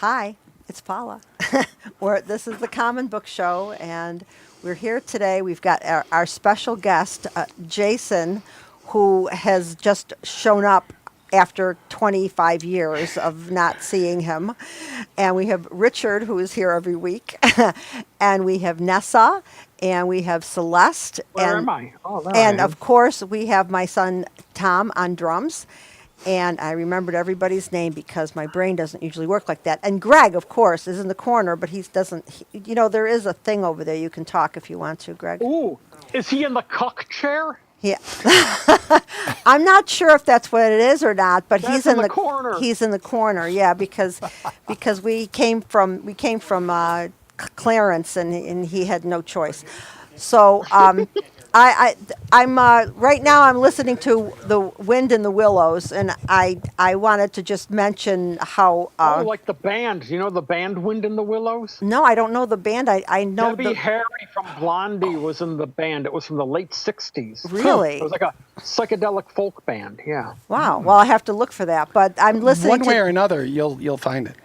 Hi, it's Paula. This is the Common Book Show, and we're here today. We've got our special guest, Jason, who has just shown up after 25 years of not seeing him. And we have Richard, who is here every week. And we have Nessa, and we have Celeste. Where am I? Oh, there And I am. of course, we have my son, Tom, on drums. And I remembered everybody's name because my brain doesn't usually work like that. And Greg, of course, is in the corner, but there is a thing over there. You can talk if you want to, Greg. Ooh, is he in the cuck chair? Yeah. I'm not sure if that's what it is or not, but That's he's in in the corner. He's in the corner, yeah, because we came from Clarence, and he had no choice. So I'm right now I'm listening to The Wind in the Willows, and I wanted to just mention how Like the band. You know the band Wind in the Willows? no, I don't know the band. I know Debbie Harry from Blondie was in the band. It was from the late 60s. Really? It was like a psychedelic folk band, yeah. Wow. Well, I have to look for that, but I'm listening One to way or another, you'll find it.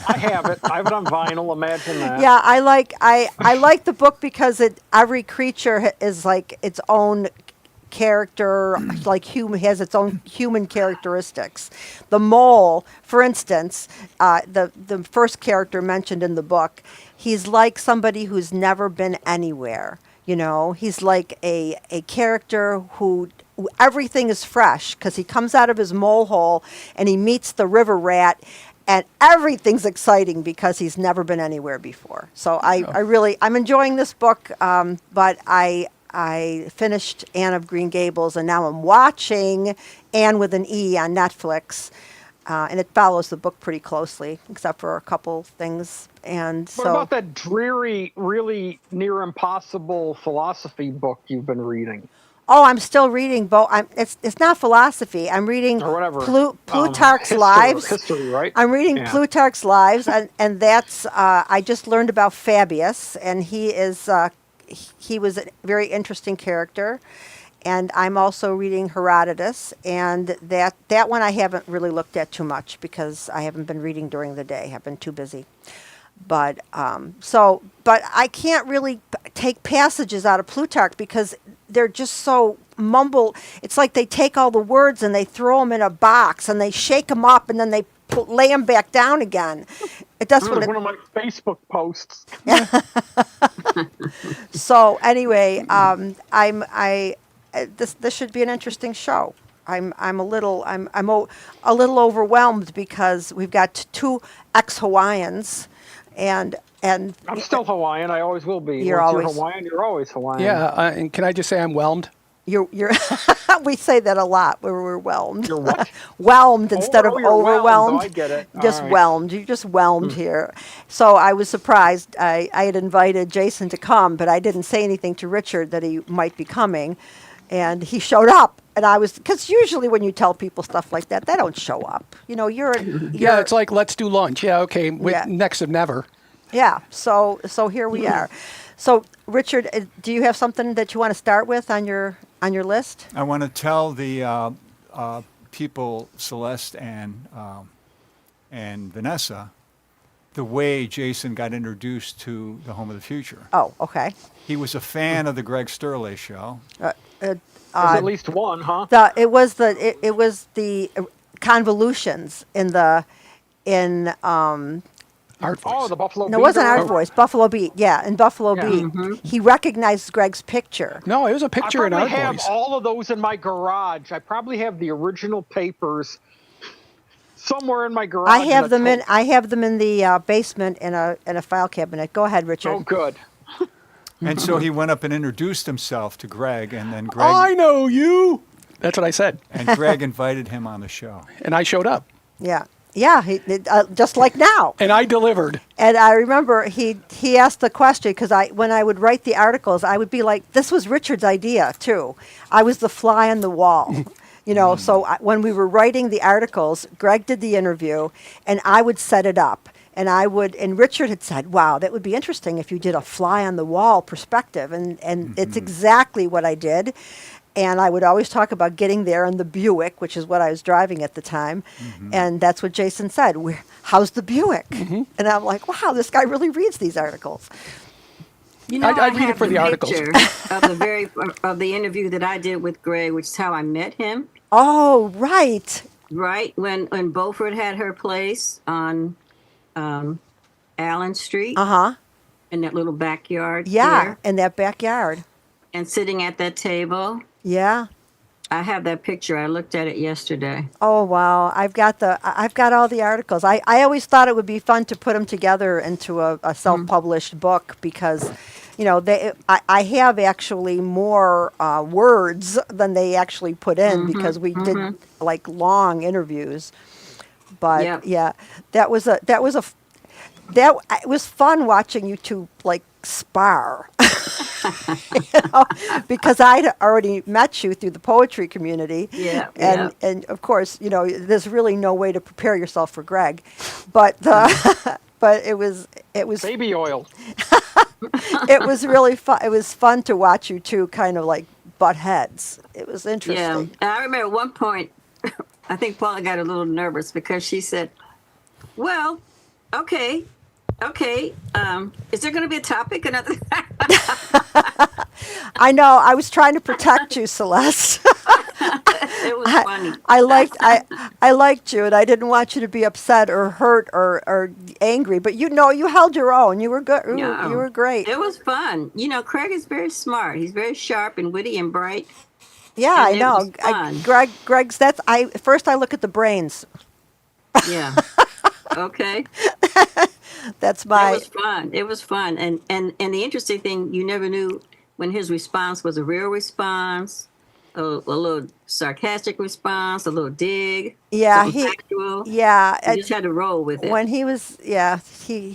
I have it. I have it on vinyl, imagine that. Yeah, I like the book because every creature is like its own character, like has its own human characteristics. The mole, for instance, the first character mentioned in the book, he's like somebody who's never been anywhere. He's like a character who everything is fresh because he comes out of his mole hole and he meets the river rat. And everything's exciting because he's never been anywhere before. So I'm enjoying this book, but I finished Anne of Green Gables, and now I'm watching Anne with an E on Netflix, and it follows the book pretty closely, except for a couple things. And What about that dreary, really near impossible philosophy book you've been reading? Oh, I'm still reading. It's not philosophy. I'm reading Or whatever. Plutarch's History, Lives. History, right? I'm reading Yeah. Plutarch's Lives, and that's I just learned about Fabius, and he was a very interesting character. And I'm also reading Herodotus, and that one I haven't really looked at too much because I haven't been reading during the day. I've been too busy. But I can't really take passages out of Plutarch because they're just so mumbled. It's like they take all the words and they throw them in a box and they shake them up and then they lay them back down again. That's what One of my Facebook posts. So anyway, this should be an interesting show. I'm a little overwhelmed because we've got two ex-Hawaiians. And I'm still Hawaiian. I always will be. You're Once always- you're Hawaiian, you're always Hawaiian. Yeah, and can I just say I'm whelmed? you're we say that a lot where we're whelmed. You're what? Whelmed instead of you're whelmed. overwhelmed. Oh, I get it. Just All right. whelmed. You're just whelmed here. So I was surprised. I had invited Jason to come, but I didn't say anything to Richard that he might be coming, and he showed up. And because usually when you tell people stuff like that, they don't show up. You're Yeah, it's like let's do lunch. Yeah, okay. Yeah. Next of never. Yeah, so here we are. So Richard, do you have something that you want to start with on your list? I want to tell the people, Celeste and Vanessa, the way Jason got introduced to the Home of the Future. Oh, okay. He was a fan of the Greg Sterley show. There's at least one, huh? It was the convolutions in Art voice. Oh, the Buffalo no, it wasn't Beat. Art Voice, Buffalo Beat. Yeah, in Buffalo Beat, he recognized Greg's picture. No, it was a I picture in probably Art have voice. all of those in my garage. I probably have the original papers somewhere in my garage. I have in a them I have them in the basement in a file cabinet. Go ahead, Richard. Oh, good. And so he went up and introduced himself to Greg, and then Greg I know you. That's what I said, and Greg invited him on the show. and I showed up, Yeah, just like now. and I delivered. And I remember he asked the question because when I would write the articles, I would be like, this was Richard's idea too. I was the fly on the wall. So when we were writing the articles, Greg did the interview, and I would set it up. And Richard had said, wow, that would be interesting if you did a fly on the wall perspective. And it's exactly what I did. And I would always talk about getting there in the Buick, which is what I was driving at the time. And that's what Jason said. How's the Buick? And I'm like, wow, this guy really reads these articles. You know, I'd I read it have for the articles. picture of the interview that I did with Greg, which is how I met him. Oh, right. Right when Beaufort had her place on Allen Street Uh-huh. in that little backyard. Yeah, there, in that backyard. and sitting at that table. Yeah. I have that picture. I looked at it yesterday. Oh, wow. I've got all the articles. I always thought it would be fun to put them together into a self-published book because, you know, I have actually more words than they actually put in because we did like long interviews. But Yep. yeah, it was fun watching you two like spar. You know, because I'd already met you through the poetry community. Yeah, And of course, you know, there's really no way to prepare yourself for Greg. But but it was Baby oil. it was really fun. It was fun to watch you two kind of like butt heads. It was Yeah. interesting. And I remember at one point, I think Paula got a little nervous because she said, well, okay. Is there going to be a topic? Another? I know. I was trying to protect you, Celeste. It was funny. I liked you, and I didn't want you to be upset or hurt or angry. But you know, you held your own. You were good. No. You were great. It was fun. You know, Craig is very smart. He's very sharp and witty and bright. Yeah, I and it know. was fun. Greg's. First I look at the brains. Yeah. Okay. That's my. It was fun. It was fun. And the interesting thing, you never knew when his response was a real response, a little sarcastic response, a little dig. Yeah, something factual. Yeah, You just had to roll with it. when he was, yeah, he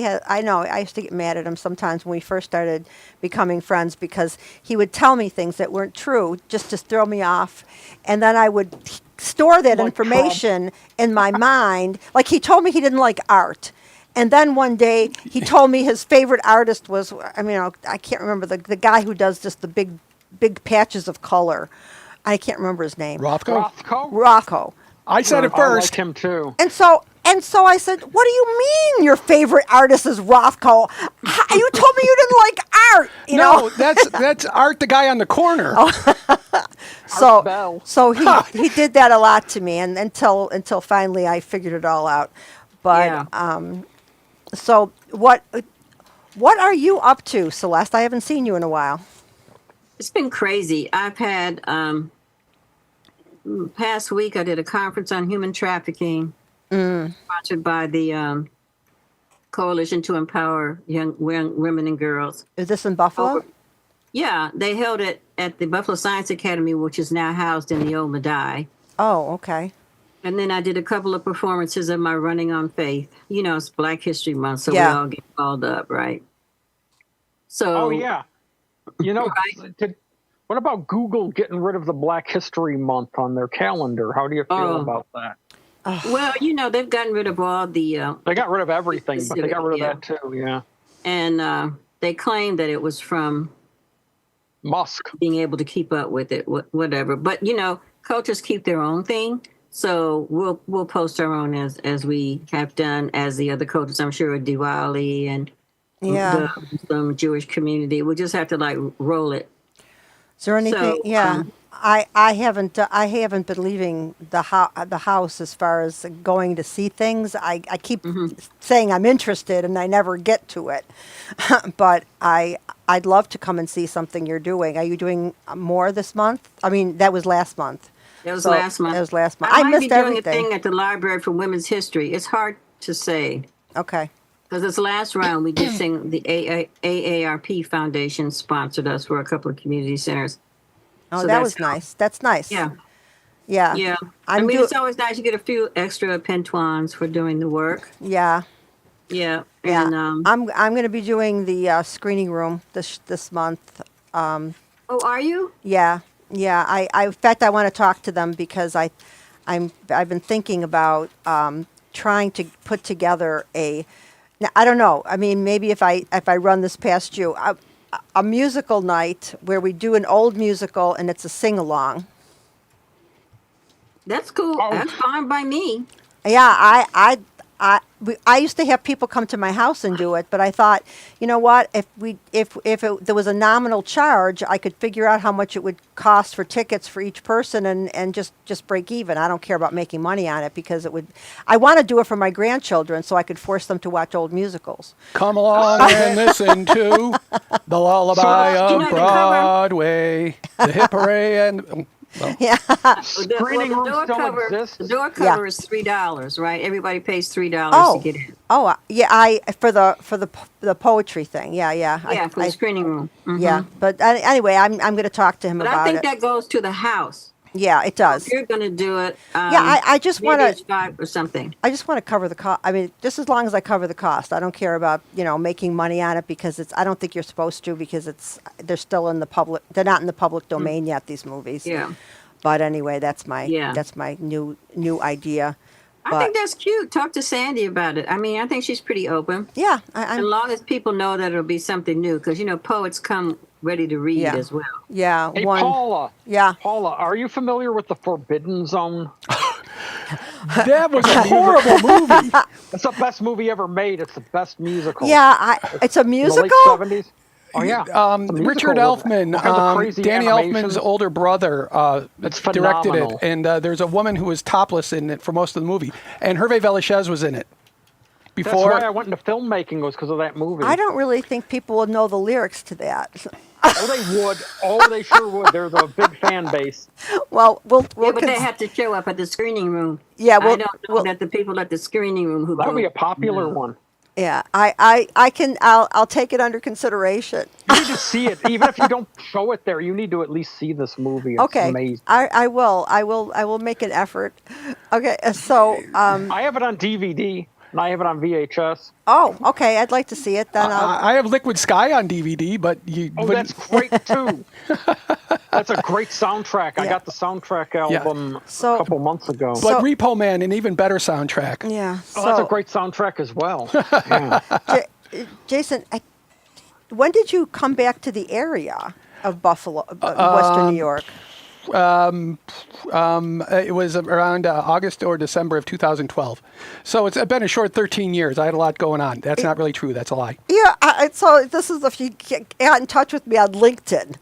had. I know. I used to get mad at him sometimes when we first started becoming friends because he would tell me things that weren't true just to throw me off, and then I would store that Like information in my mind. Like he told me he didn't like art. And then one day he told me his favorite artist was, I mean, I can't remember the guy who does just the big patches of color. I can't remember his name. Rothko? Rothko? Rocco. I said it I first. like him too. And so I said, "What do you mean your favorite artist is Rothko? You told me you didn't like art, you No, know." that's Art, the guy on the corner. So Bell. so he did that a lot to me, and until finally I figured it all out. But Yeah. so what are you up to, Celeste? I haven't seen you in a while. It's been crazy. I've had past week I did a conference on human trafficking, sponsored by the Coalition to Empower Young Women and Girls. Is this in Buffalo? Yeah, they held it at the Buffalo Science Academy, which is now housed in the old Medaille. Oh, okay. And then I did a couple of performances of my Running on Faith. You know, it's Black History Month, so Yeah. we all get called up, right? So, Oh yeah. You know, Right. what about Google getting rid of the Black History Month on their calendar? How do you feel Oh. about that? well, you know, they've gotten rid of all the, They got rid of everything, but they got rid of Yeah. that too. Yeah. and they claimed that it was from Musk. being able to keep up with it, whatever. But, you know, cultures keep their own thing. So we'll post our own as we have done as the other cultures. I'm sure Diwali and Yeah. the Muslim Jewish community. We'll just have to like roll it. Is there anything? So, Yeah. I haven't been leaving the house as far as going to see things. I keep saying I'm interested and I never get to it. But I'd love to come and see something you're doing. Are you doing more this month? I mean, that was last month. That was So, last month. That was last month. I I might missed be doing everything. a thing at the Library for Women's History. It's hard to say. Okay. Because this last round, we did sing the AARP Foundation sponsored us for a couple of community centers. Oh, So that that's was how- nice. That's nice. Yeah, Yeah. yeah. I I'm mean, do- it's always nice you get a few extra pentuans for doing the work. Yeah. Yeah, Yeah. and I'm going to be doing the screening room this month. oh, are you? Yeah, yeah. I in fact I want to talk to them because I've been thinking about trying to put together a. Now, I don't know. I mean, maybe if I run this past you, a musical night where we do an old musical and it's a sing along. That's cool. Oh. That's fine by me. Yeah, I used to have people come to my house and do it, but I thought, you know what? There was a nominal charge, I could figure out how much it would cost for tickets for each person, and just break even. I don't care about making money on it because it would. I want to do it for my grandchildren so I could force them to watch old musicals. Come along and listen to the lullaby So, of you know the cover? Broadway, the hip hooray, and Yeah, Screening rooms still exist? The door cover is $3, right? Everybody pays $3 Oh. to get in. oh yeah. For the poetry thing. Yeah. Yeah, for the screening room. Mhm. Yeah, but anyway, I'm going to talk to him But about I think it. that goes to the house. Yeah, it does. If you're going to do it, Yeah, I just maybe wanna- it's $5 or something. I just want to cover the cost. I mean, just as long as I cover the cost, I don't care about making money on it because I don't think you're supposed to because they're still in the public. They're not in the public domain yet. These movies. Yeah. But anyway, that's my Yeah. new idea. I think that's cute. Talk to Sandy about it. I mean, I think she's pretty open. Yeah, As long as people know that it'll be something new, because poets come ready to read Yeah. as well. yeah. Hey, one. Paula. Yeah. Paula, are you familiar with the Forbidden Zone? that was a horrible movie. It's the best movie ever made. It's the best musical. Yeah, it's a In the musical. late 70s. Oh, yeah. It's a musical Richard with Elfman, all kinds of crazy Danny animations. Elfman's older brother, It's directed it, phenomenal. and there's a woman who was topless in it for most of the movie, and Hervé Villechaize was in it. That's Before, why I went into filmmaking was because of that movie. I don't really think people would know the lyrics to that. Oh, they would. Oh, they sure would. There's a big fan base. Well, we'll Yeah, but they cons- have to show up at the screening room. Yeah, I well- don't know well- that the people at the screening room who That would go. be a popular one. Yeah, I'll take it under consideration. You need to see it. Even if you don't show it there, you need to at least see this movie. It's Okay, amazing. I will make an effort. Okay, so I have it on DVD, and I have it on VHS. okay, I'd like to see it. Then I'll. I have Liquid Sky on DVD, but you. Oh, wouldn't- that's great, too. That's a great soundtrack. I Yeah. got the soundtrack album So- a couple months ago. but so- Repo Man, an even better soundtrack. Yeah. Oh, that's So, a great soundtrack as well. Yeah. Jason, when did you come back to the area of Buffalo, Western New York? It was around August or December of 2012. So it's been a short 13 years. I had a lot going on. That's not really true. That's a lie. Yeah. So this is if you got in touch with me on LinkedIn.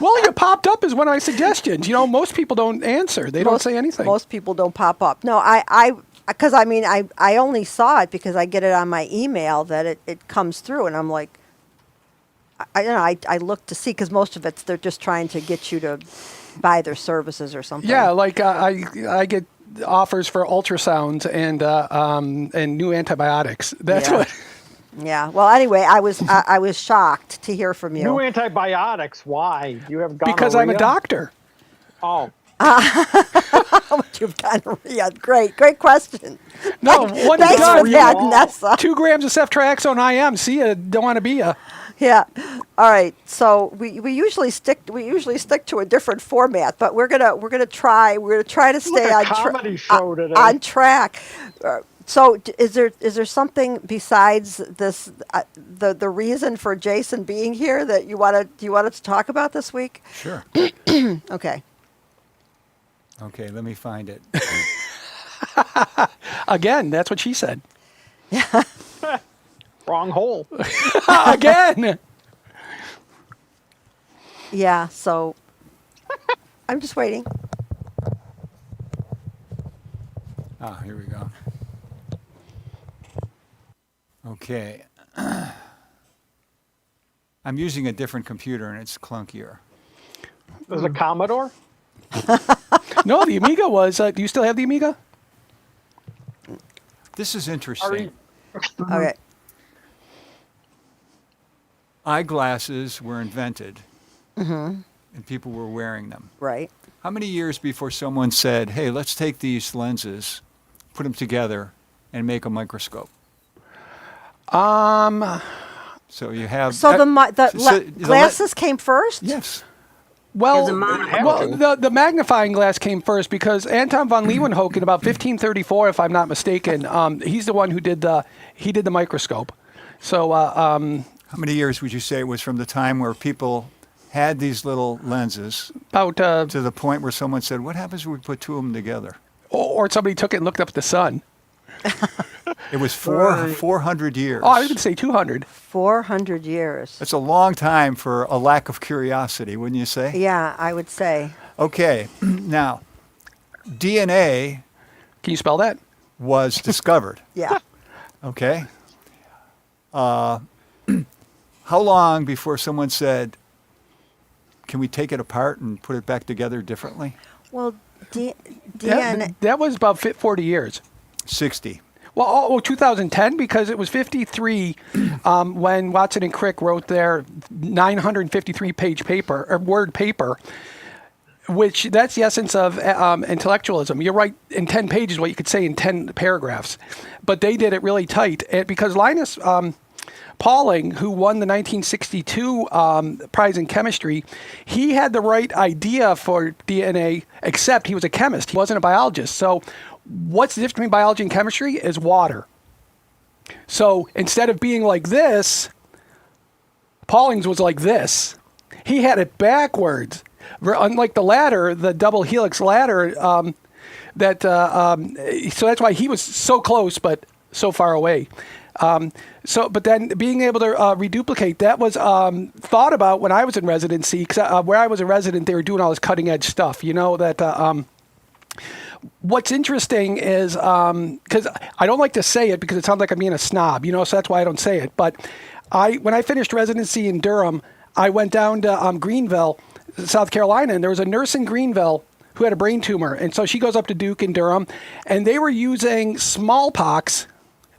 Well, you popped up as one of my suggestions. Most people don't answer. They don't say anything. Most people don't pop up. No, because I only saw it because I get it on my email that it comes through, and I'm like, I look to see because most of it's they're just trying to get you to buy their services or something. Yeah, like I get offers for ultrasounds and new antibiotics. That's Yeah. what. Yeah. Well, anyway, I was shocked to hear from you. New antibiotics. Why? You have gonorrhea? Because I'm a doctor. Oh. You've gonorrhea. Great question. No, one Thanks done. for that, Nessa. 2 grams of ceftriaxone IM. See ya. Don't want to be ya. Yeah. All right. So we usually stick to a different format, but we're gonna try to stay like a comedy show today. on track. So is there something besides this the reason for Jason being here that you wanted to talk about this week? Sure. Okay. Okay, let me find it. Again, that's what she said. Wrong hole. Again. Yeah. So I'm just waiting. Ah, here we go. Okay. I'm using a different computer and it's clunkier. There's a Commodore? No, the Amiga was. Do you still have the Amiga? This is Are interesting. you- Okay. Eyeglasses were invented and people were wearing them. Right. How many years before someone said, hey, let's take these lenses, put them together, and make a microscope? So you have... So the so glasses came first. Yes. Well, As a monocle. well, the magnifying glass came first because Anton von Leeuwenhoek in about 1534, if I'm not mistaken, he's the one who did the microscope. So How many years would you say it was from the time where people had these little lenses About to the point where someone said, what happens if we put two of them together? or somebody took it and looked up at the sun. It was Right. 400 years. Oh, I would say 200. 400 years. That's a long time for a lack of curiosity, wouldn't you say? Yeah, I would say. Okay, now, DNA Can you spell that? was discovered, Yeah. okay? How long before someone said, can we take it apart and put it back together differently? Well, That, DNA. that was about 40 years. 60. Well, 2010, because it was 53 when Watson and Crick wrote their 953-page paper, or word paper, which that's the essence of intellectualism. You're right, in 10 pages, what you could say in 10 paragraphs. But they did it really tight. Because Linus Pauling, who won the 1962 prize in chemistry, he had the right idea for DNA, except he was a chemist. He wasn't a biologist. So what's the difference between biology and chemistry is water. So instead of being like this, Pauling's was like this. He had it backwards. Unlike the ladder, the double helix ladder, so that's why he was so close but so far away. But then being able to reduplicate, that was thought about when I was in residency, because where I was a resident, they were doing all this cutting edge stuff. You know, that what's interesting is, because I don't like to say it because it sounds like I'm being a snob, you know, so that's why I don't say it. But when I finished residency in Durham, I went down to Greenville, South Carolina, and there was a nurse in Greenville who had a brain tumor. And so she goes up to Duke in Durham, and they were using smallpox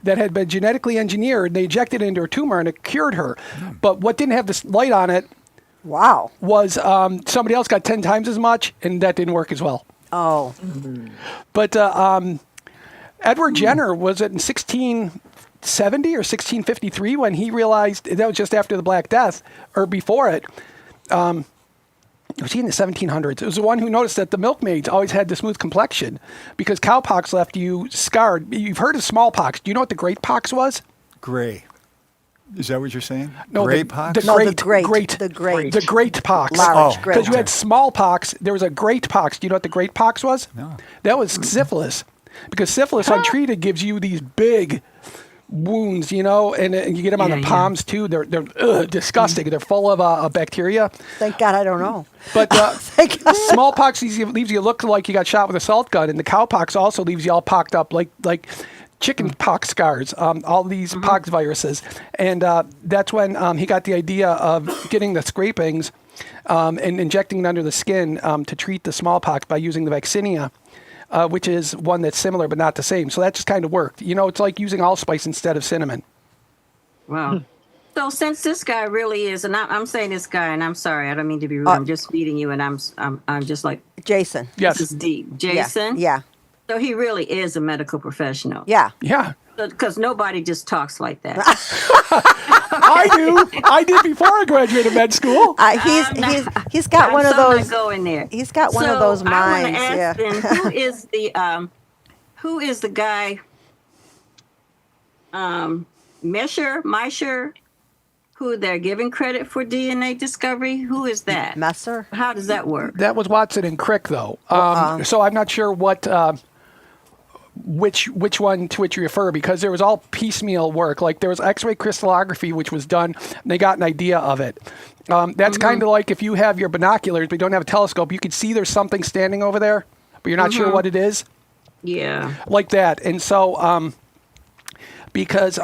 that had been genetically engineered. They injected it into her tumor, and it cured her. But what didn't have this light on it Wow. was somebody else got 10 times as much, and that didn't work as well. Oh. But Edward Jenner was it in 1670 or 1653 when he realized, that was just after the Black Death, or before it, was he in the 1700s? It was the one who noticed that the milkmaids always had the smooth complexion because cowpox left you scarred. You've heard of smallpox. Do you know what the great pox was? Gray. Is that what you're saying? No, Gray the- pox? the No, the great. great. The great. The great pox. Large Oh. great. Because you had smallpox, there was a great pox. Do you know what the great pox was? No. That was syphilis. Because syphilis untreated gives you these big wounds, you know, and you get them on Yeah, the yeah. palms too. They're disgusting. They're full of bacteria. Thank God I don't know. But Thank God. smallpox leaves you look like you got shot with a salt gun, and the cowpox also leaves you all pocked up like chicken pox scars, all these pox viruses. And that's when he got the idea of getting the scrapings and injecting it under the skin to treat the smallpox by using the vaccinia, which is one that's similar but not the same. So that just kind of worked. You know, it's like using allspice instead of cinnamon. Wow. So since this guy really is, and I'm saying this guy, and I'm sorry, I don't mean to be rude. I'm just feeding you, and I'm just like, Jason. Yes. this is deep. Yeah. Jason. Yeah. So he really is a medical professional. Yeah. Yeah. Because nobody just talks like that. I do. I did before I graduated med school. He's got one of So I'm those. not going there. He's got one of those minds. I Yeah. want to ask then, who is the guy? Mesher, who they're giving credit for DNA discovery. Who is that? Messer. How does that work? That was Watson and Crick, though. So I'm not sure what which one to which you refer, because there was all piecemeal work. Like there was X-ray crystallography, which was done, and they got an idea of it. That's kind of like if you have your binoculars but you don't have a telescope, you can see there's something standing over there, but you're not sure what it is. Yeah. Like that. And so because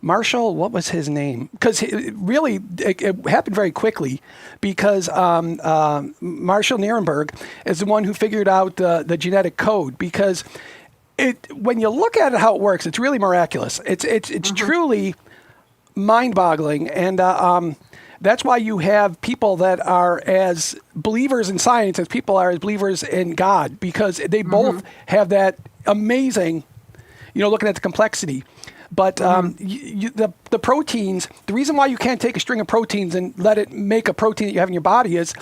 Marshall, what was his name? Because it happened very quickly, because Marshall Nirenberg is the one who figured out the genetic code. Because when you look at it, how it works, it's really miraculous. It's truly mind-boggling, and that's why you have people that are as believers in science as people are as believers in God, because they both have that amazing, looking at the complexity. But the proteins, the reason why you can't take a string of proteins and let it make a protein that you have in your body is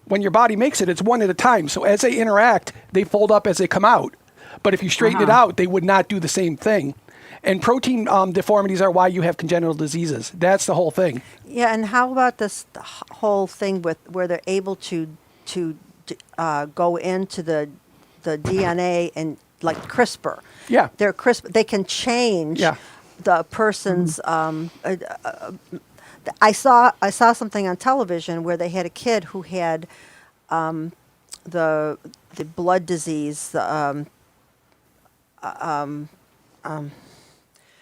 when your body makes it, it's one at a time. So as they interact, they fold up as they come out. But if you straighten it out, they would not do the same thing. And protein deformities are why you have congenital diseases. That's the whole thing. Yeah, and how about this whole thing with where they're able to go into the DNA and like CRISPR? Yeah. They're CRISPR. They can change Yeah. the person's. I saw something on television where they had a kid who had the blood disease.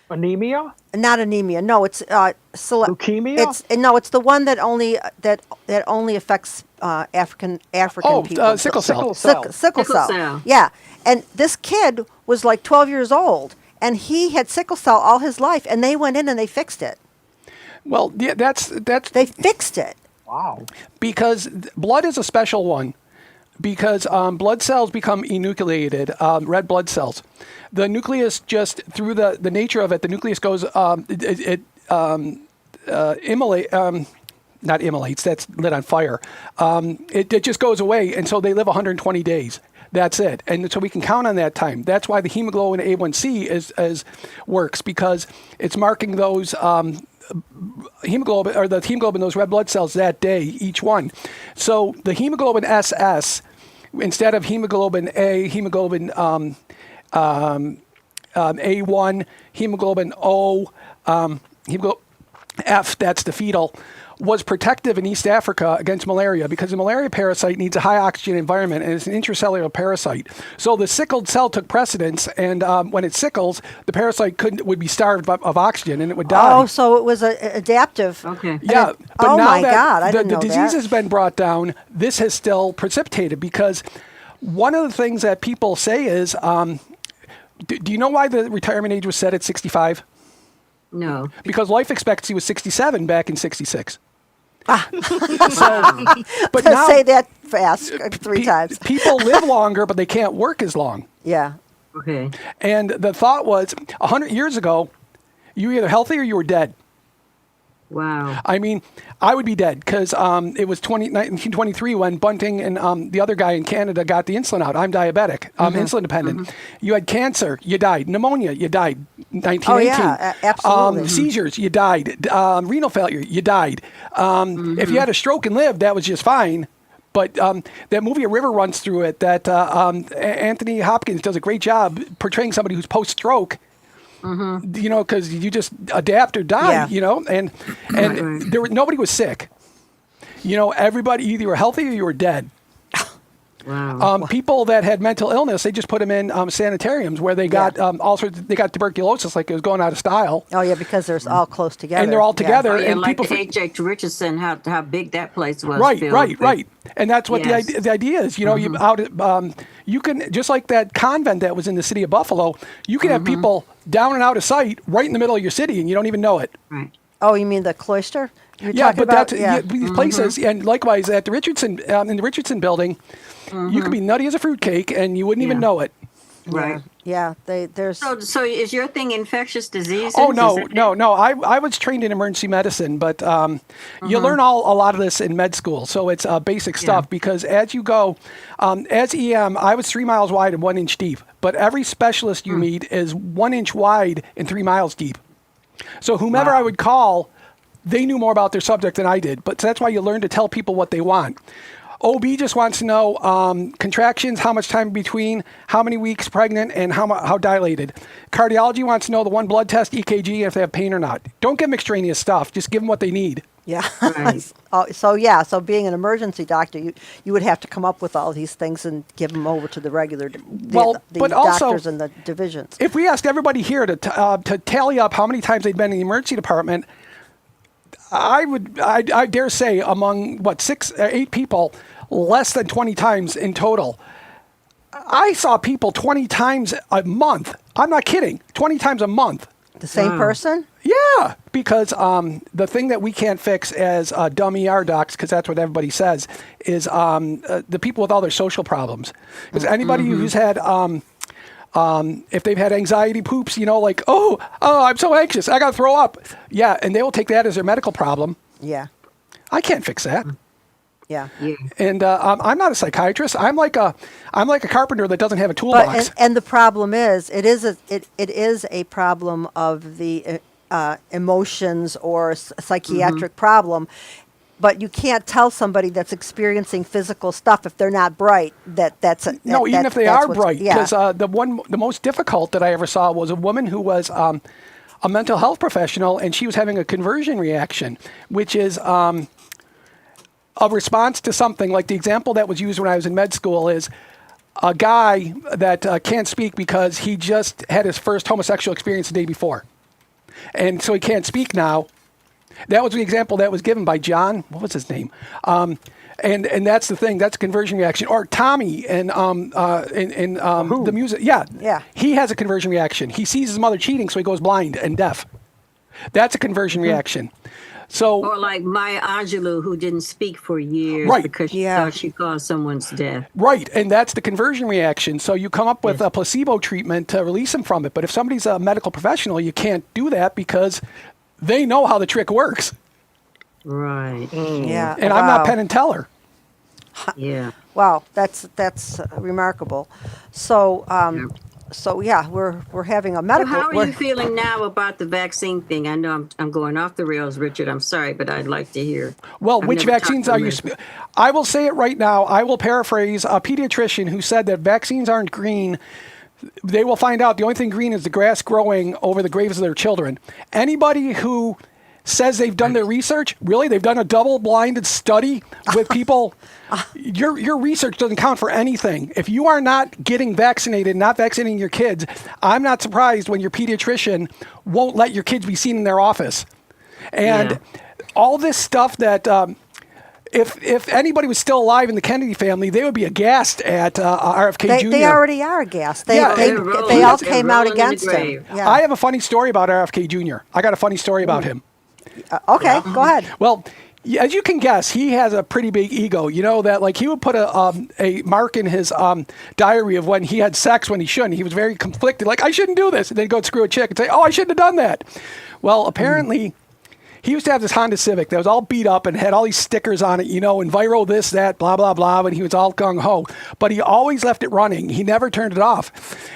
Anemia? Not anemia. No, it's Leukemia? It's the one that only affects African people. Sickle cell. Sickle cell. Yeah, and this kid was like 12 years old, and he had sickle cell all his life, and they went in and they fixed it. Well, yeah, that's They fixed it. Wow. because blood is a special one. Because blood cells become enucleated, red blood cells. The nucleus just through the nature of it, the nucleus goes not immolates. That's lit on fire. It just goes away, and so they live 120 days. That's it, and so we can count on that time. That's why the hemoglobin A1C is works, because it's marking those hemoglobin, or the hemoglobin, those red blood cells that day, each one. So the hemoglobin SS, instead of hemoglobin A, hemoglobin A1, hemoglobin O, hemoglobin F, that's the fetal, was protective in East Africa against malaria, because the malaria parasite needs a high oxygen environment, and it's an intracellular parasite. So the sickled cell took precedence, and when it sickles, the parasite would be starved of oxygen, and it would die. Oh, so it was adaptive. Okay. Yeah, but oh now my that God, I the didn't know disease that. has been brought down, this has still precipitated, because one of the things that people say is, do you know why the retirement age was set at 65? No. Because life expectancy was 67 back in 66. Ah. But To now say that fast three times. people live longer, but they can't work as long. Yeah. Okay. And the thought was, 100 years ago, you were either healthy or you were dead. Wow. I mean, I would be dead, because it was 1923 when Bunting and the other guy in Canada got the insulin out. I'm diabetic. I'm insulin dependent. You had cancer, you died. Pneumonia, you died. 1918. Oh, yeah, absolutely. Seizures, you died. Renal failure, you died. If you had a stroke and lived, that was just fine. But that movie, A River Runs Through It, that Anthony Hopkins does a great job portraying somebody who's post-stroke. You know, because you just adapt or die. Yeah. You know, and nobody was sick. You know, everybody, either you were healthy or you were dead. Wow. People that had mental illness, they just put them in sanitariums where they got all sorts. They got tuberculosis, like it was going out of style. Oh, yeah, because they're all close together. And they're all together. Oh, yeah, and like people the H.H. Richardson, how big that place was. Right, filled right, with- right. And that's what Yes. the idea is. You know, you can, just like that convent that was in the city of Buffalo, you can have people down and out of sight right in the middle of your city, and you don't even know it. Right. Oh, you mean the cloister? You're Yeah, talking but about? that's these places, and likewise at the Richardson in the Richardson building, you could be nutty as a fruitcake, and you wouldn't even Yeah. know it. Right. Yeah, there's. So is your thing infectious diseases? Oh Is no, that- no. I was trained in emergency medicine, but you learn a lot of this in med school, so it's basic stuff. Because as you go, as EM, I was 3 miles wide and 1 inch deep. But every specialist you meet is 1 inch wide and 3 miles deep. So whomever I would call, they knew more about their subject than I did. But that's why you learn to tell people what they want. OB just wants to know contractions, how much time between, how many weeks pregnant, and how dilated. Cardiology wants to know the one blood test, EKG, and if they have pain or not. Don't give them extraneous stuff. Just give them what they need. Yeah. Right. So being an emergency doctor, you would have to come up with all these things and give them over to the regular the but also, doctors and the divisions. If we asked everybody here to tally up how many times they'd been in the emergency department, I dare say among 6 or 8 people, less than 20 times in total. I saw people 20 times a month. I'm not kidding. 20 times a month. The same person? Yeah, because the thing that we can't fix as dumb ER docs, because that's what everybody says, is the people with all their social problems. Because anybody who's had, if they've had anxiety poops, you know, like, oh, I'm so anxious, I got to throw up. Yeah, and they will take that as their medical problem. Yeah. I can't fix that. Yeah. Yeah. And I'm not a psychiatrist. I'm like a carpenter that doesn't have a But toolbox. and the problem is, it is a problem of the emotions or psychiatric problem. But you can't tell somebody that's experiencing physical stuff if they're not bright that's No, even if they are bright, yeah. because the most difficult that I ever saw was a woman who was a mental health professional, and she was having a conversion reaction, which is a response to something. Like the example that was used when I was in med school is a guy that can't speak because he just had his first homosexual experience the day before, and so he can't speak now. That was the example that was given by John. What was his name? And that's the thing. That's a conversion reaction. Or Tommy and the music. Yeah. Yeah. He has a conversion reaction. He sees his mother cheating, so he goes blind and deaf. That's a conversion reaction. So. Or like Maya Angelou, who didn't speak for years Right. because she Yeah. thought she caused someone's death. Right, and that's the conversion reaction. So you come up with a placebo treatment to release them from it. But if somebody's a medical professional, you can't do that because they know how the trick works. Right. Yeah. And I'm not Wow. Penn and Teller. Yeah. Wow, that's remarkable. So so yeah, we're having a So medical. how are we're- you feeling now about the vaccine thing? I know I'm going off the rails, Richard. I'm sorry, but I'd like to hear. Well, I've which never talked vaccines to are you? Liz. I will say it right now. I will paraphrase a pediatrician who said that vaccines aren't green. They will find out the only thing green is the grass growing over the graves of their children. Anybody who says they've done their research, really, they've done a double-blinded study with people. Your research doesn't count for anything. If you are not getting vaccinated, not vaccinating your kids, I'm not surprised when your pediatrician won't let your kids be seen in their office. And Yeah. all this stuff that if anybody was still alive in the Kennedy family, they would be aghast at RFK Jr. they already are aghast. They Yeah, they, they're rolling- they all they're came out rolling in the against him. grave. Yeah. I have a funny story about RFK Jr. I got a funny story about him. Okay, go ahead. Well, as you can guess, he has a pretty big ego. You know that, like, he would put a mark in his diary of when he had sex when he shouldn't. He was very conflicted, like, I shouldn't do this. And then he'd go screw a chick and say, oh, I shouldn't have done that. Well, apparently, he used to have this Honda Civic that was all beat up and had all these stickers on it, Enviro this, that, blah, blah, blah, and he was all gung-ho. But he always left it running. He never turned it off.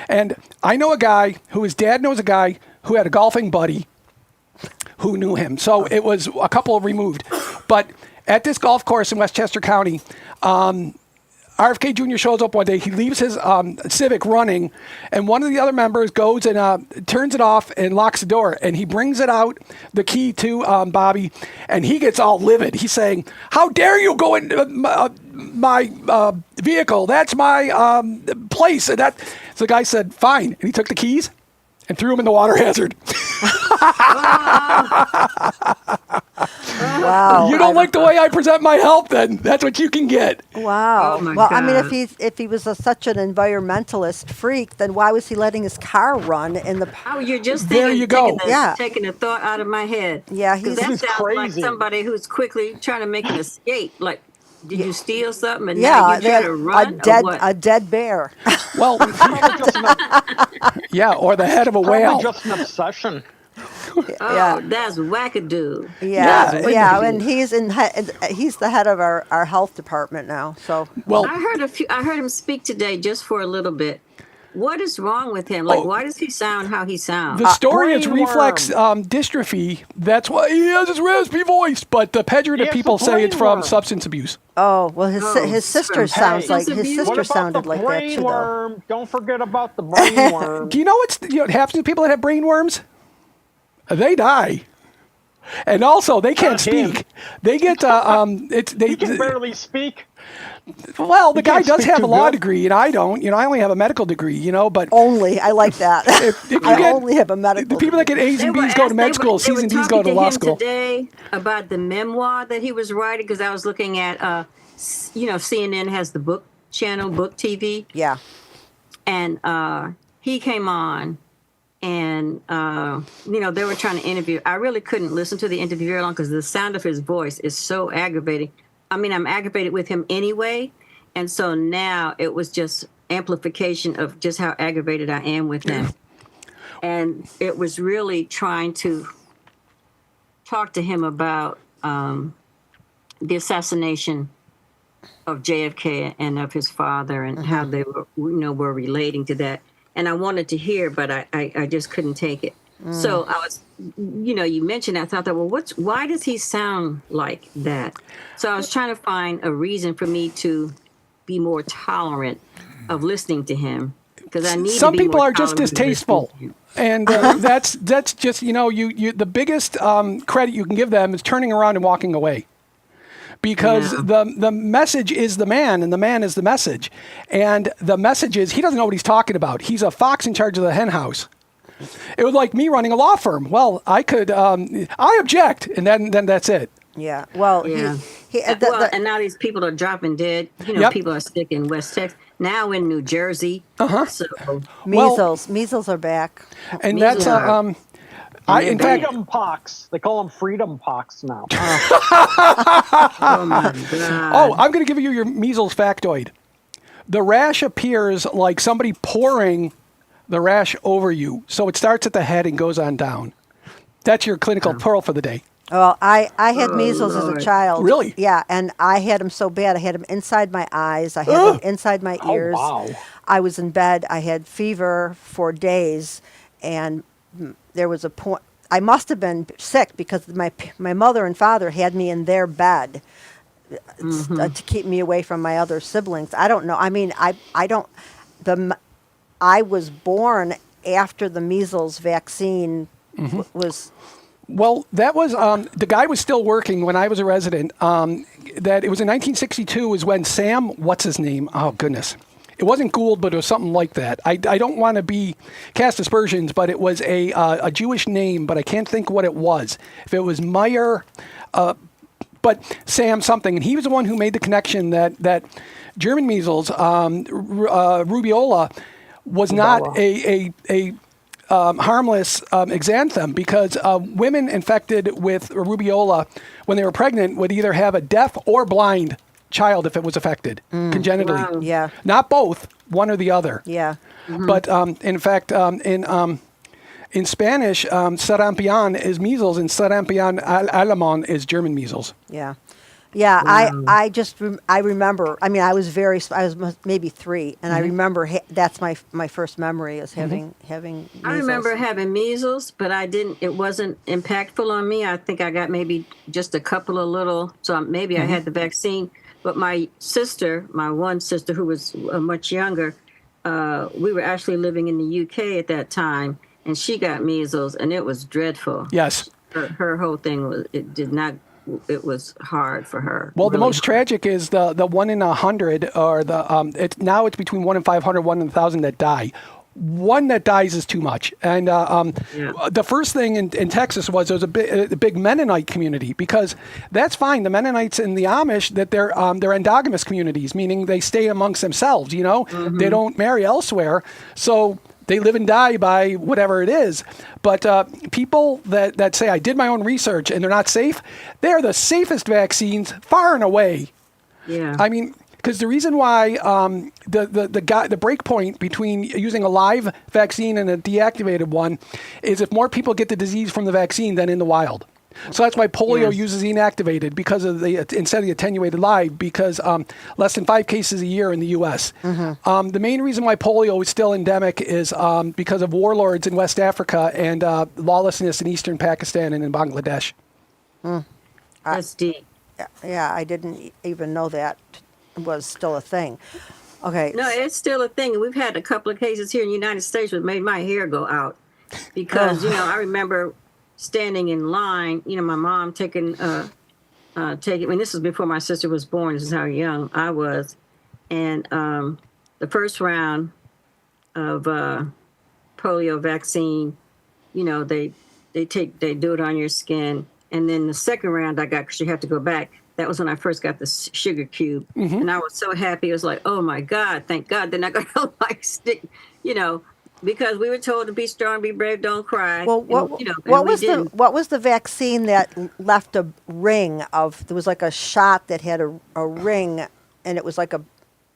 And I know a guy who his dad knows a guy who had a golfing buddy who knew him. So it was a couple removed. But at this golf course in Westchester County, RFK Jr. shows up one day. He leaves his Civic running, and one of the other members goes and turns it off and locks the door. And he brings it out, the key to Bobby, and he gets all livid. He's saying, how dare you go in my vehicle? That's my place. And so the guy said, fine. And he took the keys and threw them in the water hazard. Wow. You don't like the way I present my help, then that's what you can get. Wow. Oh, my Well, I mean, God. if he was such an environmentalist freak, then why was he letting his car run in the? Oh, you're just There you go. taking Yeah. taking a thought out of my head. Yeah, 'Cause he's- that He's sounds like crazy. somebody who's quickly trying to make an escape. Like, did you steal something and Yeah, now you they try had to run? a dead bear. Well, Probably just an, yeah, or the head of a whale. probably just an obsession. Oh, Yeah. that's wackadoo. Yeah, Yeah, yeah, and he's he's the head of our health department now. So Well, I heard him speak today just for a little bit. What is wrong with him? Like, Oh. why does he sound how he sounds? the story is brain reflex dystrophy. That's why he has his raspy voice. But the pejorative Yes, people the say it's brain from worm. substance abuse. oh well, his Oh, his sister from sounds like substance his abuse? What sister about sounded the like that brain too, though. worm? Don't forget about the brain worm. Do you know what's what happens to people that have brain worms? They die. And also, they can't Not him. speak. They get He can barely speak. well. The He guy can't does speak have a too law good. degree, and I don't. I only have a medical degree. But Only I like that. if you I get only have a medical. the people that get A's and They were B's go to asked- med they were- school, they C's were and D's talking go to to law him school. today about the memoir that he was writing because I was looking at, CNN has the book channel, Book TV, Yeah. and he came on. And they were trying to interview. I really couldn't listen to the interview very long because the sound of his voice is so aggravating. I mean, I'm aggravated with him anyway, and so now it was just amplification of just how aggravated I am with him. And it was really trying to talk to him about the assassination of JFK and of his father and how they were relating to that. And I wanted to hear, but I just couldn't take it. So I was, you mentioned that. I thought, well, why does he sound like that? So I was trying to find a reason for me to be more tolerant of listening to him, because I need. Some to be people more are just tolerant of distasteful, listening to him. and that's just you the biggest credit you can give them is turning around and walking away. Because Yeah. the message is the man, and the man is the message. And the message is he doesn't know what he's talking about. He's a fox in charge of the hen house. It was like me running a law firm. Well, I could, I object, and then that's it. Yeah. Well, Yeah. he And now these people are dropping dead. Yep. People are sick in West Texas, now in New Jersey. So measles are back. And Measles that's, are- in fact, Freedom pox. They call them freedom pox now. oh my God. oh, I'm going to give you your measles factoid. The rash appears like somebody pouring the rash over you. So it starts at the head and goes on down. That's your clinical pearl for the day. Well, I had measles as a Lord. child. Really? Yeah, and I had them so bad. I had them inside my eyes. I had them inside my Oh, ears. wow. I was in bed. I had fever for days, and there was a point. I must have been sick because my mother and father had me in their bed to keep me away from my other siblings. I don't know. I mean, I don't. I was born after the measles vaccine was. Well, that was the guy was still working when I was a resident. That it was in 1962 is when Sam, what's his name? Oh goodness, it wasn't Gould, but it was something like that. I don't want to be cast aspersions, but it was a Jewish name, but I can't think what it was. If it was Meyer, but Sam something, and he was the one who made the connection that German measles, rubiola, was not a harmless exanthem, because women infected with rubiola when they were pregnant would either have a deaf or blind child if it was affected congenitally. Wow. Yeah. Not both, one or the other. Yeah. But in fact, in Spanish, sarampion is measles, and sarampion alemán is German measles. Yeah. Yeah, I remember. I mean, I was maybe 3, and I remember that's my first memory is having measles. I remember having measles, but I didn't. It wasn't impactful on me. I think I got maybe just a couple of little. So maybe I had the vaccine. But my one sister who was much younger, we were actually living in the UK at that time, and she got measles, and it was dreadful. Yes. Her whole thing was it was hard for her. Well, the really most tragic is the 1 in 100, or it's between 1 in 500, 1 in 1,000 that die. One that dies is too much. And the first thing in Texas was there was a big Mennonite community, because that's fine. The Mennonites and the Amish, that they're endogamous communities, meaning they stay amongst themselves. They don't marry elsewhere. So they live and die by whatever it is. But people that say, I did my own research and they're not safe, they're the safest vaccines far and away. Yeah. I mean, because the reason why the break point between using a live vaccine and a deactivated one is if more people get the disease from the vaccine than in the wild. So that's why polio uses inactivated, because of instead of the attenuated live, because less than 5 cases a year in the U.S. The main reason why polio is still endemic is because of warlords in West Africa and lawlessness in eastern Pakistan and in Bangladesh. That's deep. Yeah, I didn't even know that was still a thing. Okay. No, it's still a thing. We've had a couple of cases here in the United States that made my hair go out because, I remember standing in line, my mom taking, this was before my sister was born. This is how young I was. And the first round of polio vaccine, they do it on your skin. And then the second round I got, because you have to go back. That was when I first got the sugar cube. And I was so happy. It was like, oh my God, thank God. They're not going to stick, because we were told to be strong, be brave, don't cry. Well, what was the vaccine that left a ring of? There was like a shot that had a ring, and it was like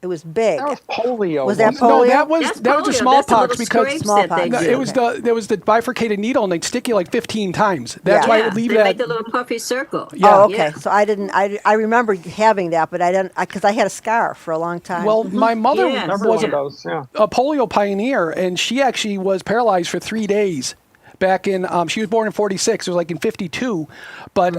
It was big. That was polio. Was that wasn't it? No, polio? that was That's that was the polio. smallpox That's the little because scrapes Smallpox. that they No, do. it was there was the bifurcated needle and they'd stick you like 15 times. That's Yeah. why I Yeah, would leave they that. make the little puffy circle. Yeah. Oh, okay. Yeah. So I didn't. I remember having that, but I didn't because I had a scar for a long time. Well, my mother Yes. was Everyone Yeah. does. Yeah. a polio pioneer, and she actually was paralyzed for 3 days. Back in, she was born in '46. It was like in '52, but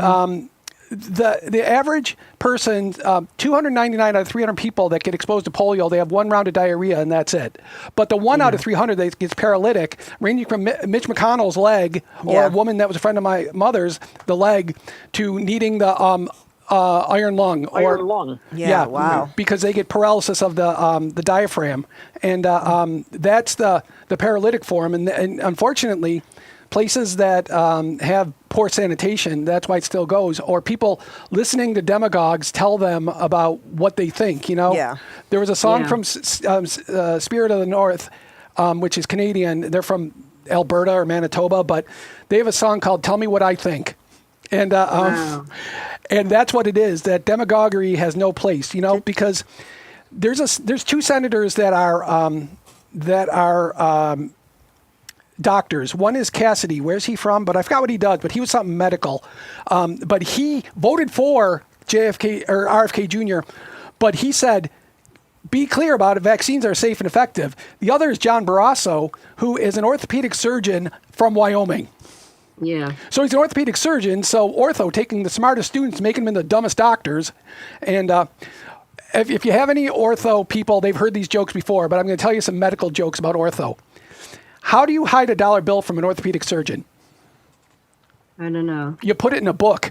the average person, 299 out of 300 people that get exposed to polio, they have one round of diarrhea and that's it. But the one out of 300 that gets paralytic, ranging from Mitch McConnell's leg, or Yeah. a woman that was a friend of my mother's, the leg, to needing the iron lung. Or, Iron lung. Yeah, wow. Because they get paralysis of the diaphragm, and that's the paralytic form. And unfortunately, places that have poor sanitation, that's why it still goes. Or people listening to demagogues tell them about what they think. You know, Yeah. There was a song Yeah. from Spirit of the North, which is Canadian. They're from Alberta or Manitoba, but they have a song called "Tell Me What I Think," and Wow. and that's what it is. That demagoguery has no place, you know, because there's two senators that are doctors. One is Cassidy. Where's he from? But I forgot what he does. But he was something medical. But he voted for JFK or RFK Jr. But he said, be clear about it. Vaccines are safe and effective. The other is John Barrasso, who is an orthopedic surgeon from Wyoming. Yeah. So he's an orthopedic surgeon. So ortho, taking the smartest students, making them into the dumbest doctors. And if you have any ortho people, they've heard these jokes before. But I'm going to tell you some medical jokes about ortho. How do you hide a dollar bill from an orthopedic surgeon? I don't know. You put it in a book.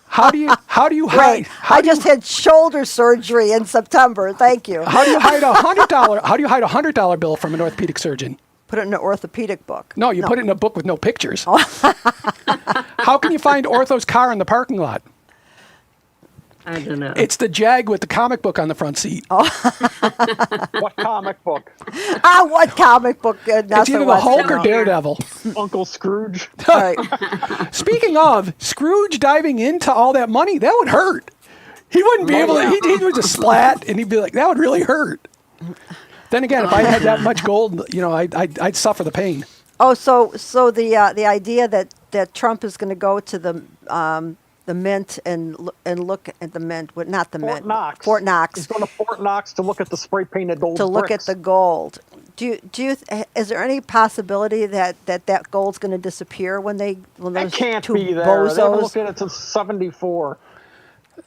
How do you hide? Right. I just had shoulder surgery in September. Thank you. How do you hide $100 bill from an orthopedic surgeon? Put it in an orthopedic book. No, you put it in a book with no pictures. How can you find Ortho's car in the parking lot? I don't know. It's the Jag with the comic book on the front seat. What comic book? What comic book? It's either the Hulk or Daredevil. Uncle Scrooge. Right. Speaking of Scrooge diving into all that money, that would hurt. He wouldn't be able to. He would just splat, and he'd be like, "That would really hurt." Then again, if I had that much gold, you know, I'd suffer the pain. Oh, so the idea that Trump is going to go to the mint and look at the mint, well, not the Fort mint, Knox. Fort Knox, He's going to Fort Knox to look at the spray painted gold to look bricks. at the gold. Is there any possibility that gold's going to disappear when It those can't two be there. They haven't bozos? looked at it since '74.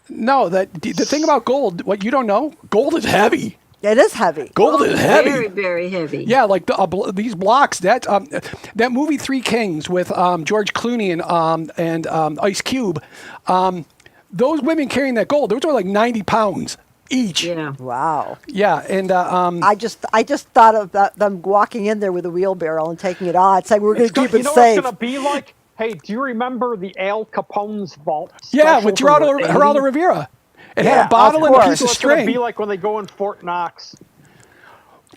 No, the thing about gold, what you don't know, gold is heavy. It is heavy. Gold is heavy. Very, very heavy. Yeah, like these blocks. That movie Three Kings with George Clooney and Ice Cube. Those women carrying that gold, those were like 90 pounds each. Yeah. Wow. Yeah, and I just thought about them walking in there with a wheelbarrow and taking it on, saying we're going to keep You it know what safe. it's going to be like? Hey, do you remember the Al Capone's vault? yeah, special with from the Geraldo 80s? Rivera. It Yeah, had a bottle of and a course. piece of That's what it's going to string. be like when they go in Fort Knox.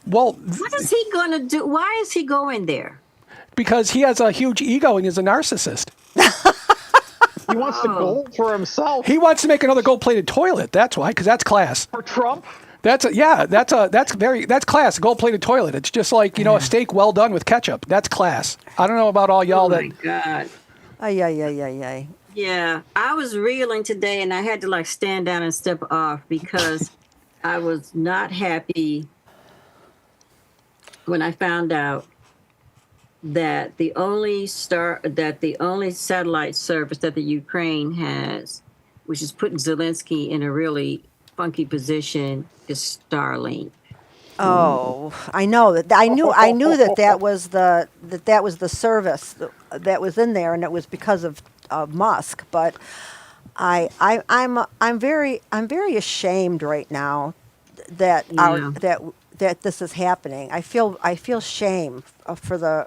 Well, What is he going to do? Why is he going there? because he has a huge ego and he's a narcissist. He wants the gold for himself. He wants to make another gold-plated toilet. That's why, because that's class. For Trump? That's class. A gold-plated toilet. It's just like, you know, a steak well done with ketchup. That's class. I don't know about all y'all Oh my that. God. Ay, ay, ay, ay, ay. Yeah, I was reeling today, and I had to like stand down and step off because I was not happy when I found out that the only satellite service that the Ukraine has, which is putting Zelensky in a really funky position, is Starlink. Oh, I know that. I knew that was the service that was in there, and it was because of Musk. But I'm very ashamed right now that Yeah. that this is happening. I feel shame for the.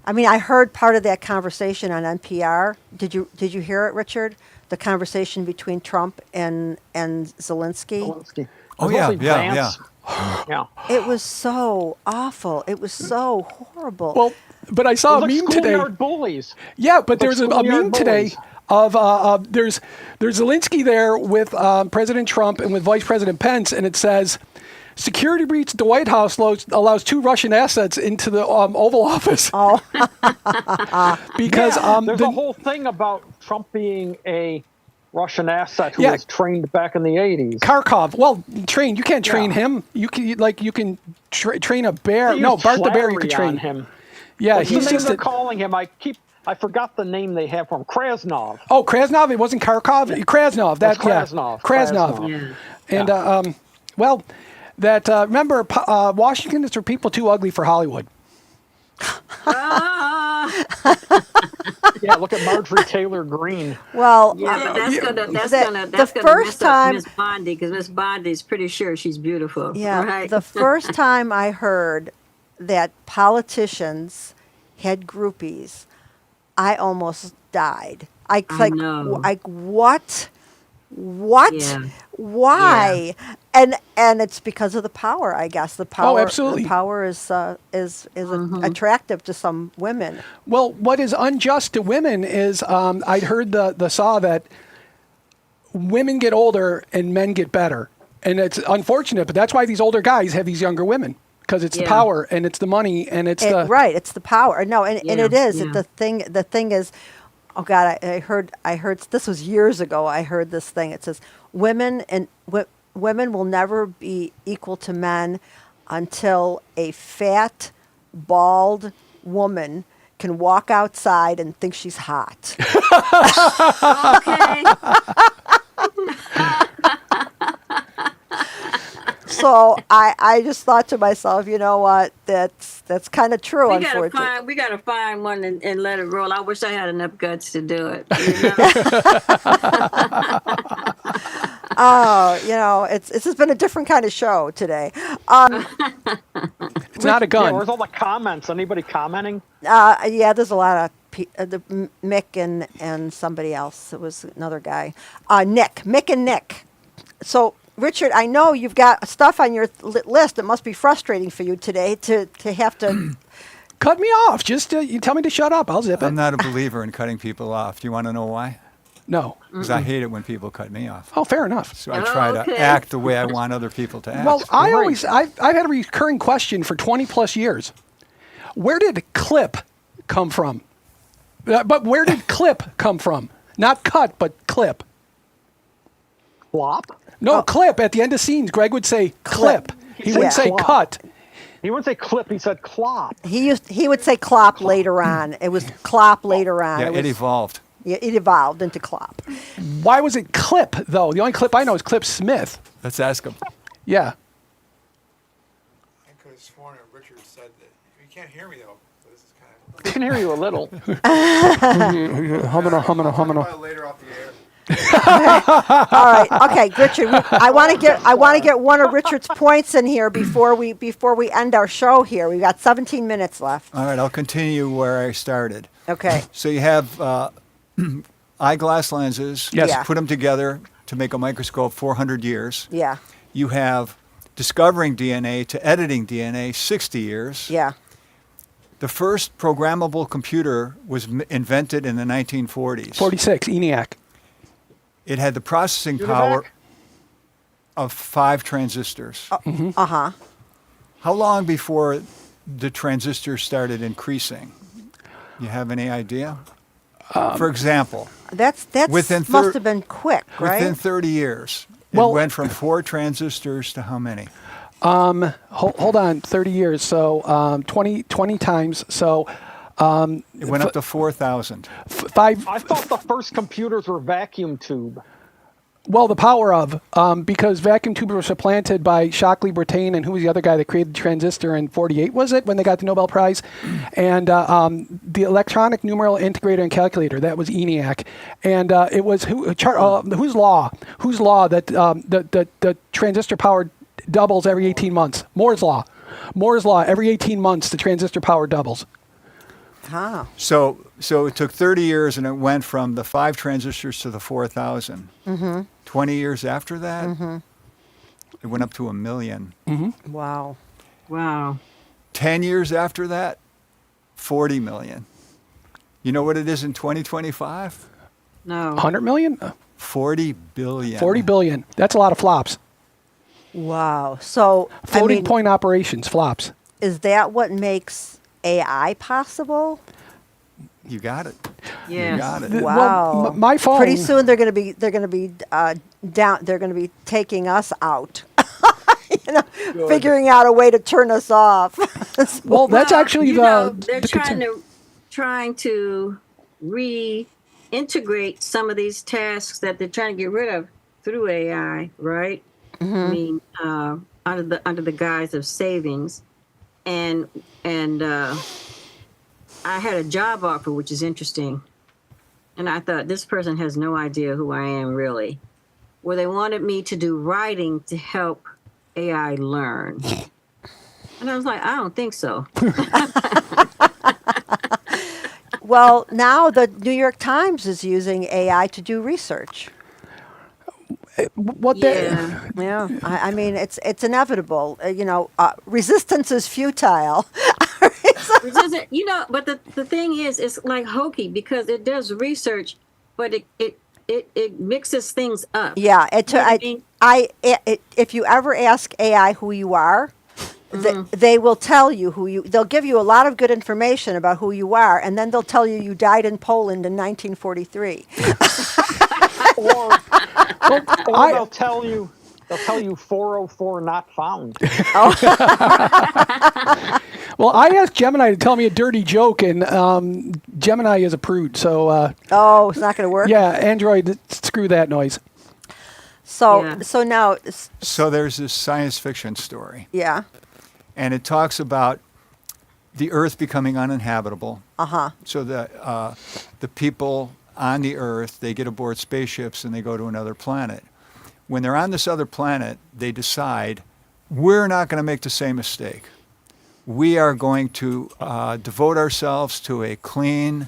I mean, I heard part of that conversation on NPR. Did you hear it, Richard? The conversation between Trump and Zelensky. Zelensky. Oh, yeah, Mostly yeah, Vance. Yeah. It was so awful. It was so horrible. Well, but I saw a Like meme today. schoolyard bullies. Yeah, but there was a schoolyard meme today bullies. there's Zelensky there with President Trump and with Vice President Pence, and it says, security breach at the White House allows 2 Russian assets into the Oval Office. Oh, Because There's a whole thing about Trump being a Russian asset who was trained back in the 80s. Kharkov, well, trained. You can't train him. You can train a bear. They No, used Bart the bear you flattery could train. on him. Yeah, What's the he's name just they're calling him? I forgot the name they have for him. Krasnov. Oh, Krasnov. It wasn't Kharkov. Krasnov. That's Krasnov. Krasnov. Yeah. And well, that remember, Washington is for people too ugly for Hollywood. Yeah, look at Marjorie Taylor Greene. well, Yeah, but that's the gonna mess first up time- Miss Bondi, because Miss Bondi is pretty sure she's beautiful. yeah. Right? The first time I heard that politicians had groupies, I almost died. I know. like what? What? Yeah. Why? And it's because of the power, I guess. The power. absolutely. The power is attractive to some women. Well, what is unjust to women is I'd heard the saw that women get older and men get better. And it's unfortunate, but that's why these older guys have these younger women, because it's the Yeah. power and it's the money and it's the Right, it's the power. No, and it Yeah, is. yeah. The thing is, oh God, I heard this was years ago. I heard this thing. It says women will never be equal to men until a fat, bald woman can walk outside and think she's hot. Okay. So I just thought to myself, you know what? That's kind of true. Unfortunately, We gotta find one and let it roll. I wish I had enough guts to do it. this has been a different kind of show today. it's not a Yeah, gun. where's all the comments? Anybody commenting? Yeah, there's a lot of Mick and somebody else. It was another guy, Mick and Nick. So, Richard, I know you've got stuff on your list. It must be frustrating for you today to have to. Cut me off. Just you tell me to shut up. I'll zip I'm it. not a believer in cutting people off. Do you want to know why? No. Because I hate it when people cut me off. Oh, fair enough. So I try Okay. to act the way I want other people to act. Well, I've had a recurring question for 20 plus years. Where did clip come from? But where did clip come from? Not cut, but clip. Flop? No, clip. At the end of scenes, Greg would say clip. He wouldn't say Clop. cut. He wouldn't say clip, he said clop. He would say clop later on. It was clop later on. yeah, it it evolved. evolved into clop. Why was it clip, though? The only clip I know is Clip Smith. Let's ask him. Yeah. I could have sworn that Richard said that. You can't hear me though. So this is kind I can hear you a little. of later off the air. All right, okay, Richard. I want to get one of Richard's points in here before we end our show here. We've got 17 minutes left. All right, I'll continue where I started. Okay. So you have eyeglass lenses. Yes. Yeah. Put them together to make a microscope 400 years. Yeah. You have discovering DNA to editing DNA 60 years. Yeah. The first programmable computer was invented in the 1940s. 46, ENIAC. It had the processing Univac? power of 5 transistors. Uh-huh. How long before the transistors started increasing? You have any idea? For example, That's Within must have been quick, right? within 30 years, Well- it went from 4 transistors to how many? Hold on, 30 years. So 20 times. So It went up to 4,000. five. I thought the first computers were vacuum tube. Well, the power of, because vacuum tubes were supplanted by Shockley Brittain, and who was the other guy that created the transistor in 48, was it, when they got the Nobel Prize? And the electronic numeral integrator and calculator, that was ENIAC. And it was, whose law that the transistor power doubles every 18 months? Moore's law. Moore's law, every 18 months, the transistor power doubles. Ah. So it took 30 years, and it went from the 5 transistors to the 4,000. 20 years after that, it went up to 1 million. Wow. Wow. 10 years after that, 40 million. You know what it is in 2025? No. 100 million? 40 billion. 40 billion. That's a lot of flops. Wow. So, I Floating mean, point operations, flops. is that what makes AI possible? You got it. Yes. You got it. Wow. Well, my phone. Pretty soon they're going to be down. They're going to be taking us out. Figuring out a way to turn us off. Well, that's actually you know, they're the trying to reintegrate some of these tasks that they're trying to get rid of through AI, right? I mean, under the guise of savings, and I had a job offer, which is interesting, and I thought this person has no idea who I am really, where they wanted me to do writing to help AI learn. And I was like, I don't think so. Well, now the New York Times is using AI to do research. what they Yeah. Yeah, I mean it's inevitable. Resistance is futile. Resistant, you know, but the thing is, it's like hokey because it does research, but it mixes things up. Yeah, You know what if you ever ask AI who you are, they will tell you they'll give you a lot of good information about who you are, and then they'll tell you died in Poland in 1943. Or I- they'll tell you 404 not found. Well, I asked Gemini to tell me a dirty joke, and Gemini is a prude. So, Oh, it's not going to work. yeah, Android, screw that noise. So Yeah. so now, So there's this science fiction story, yeah. and it talks about the Earth becoming uninhabitable. Uh-huh. So the people on the Earth, they get aboard spaceships and they go to another planet. When they're on this other planet, they decide, we're not going to make the same mistake. We are going to devote ourselves to a clean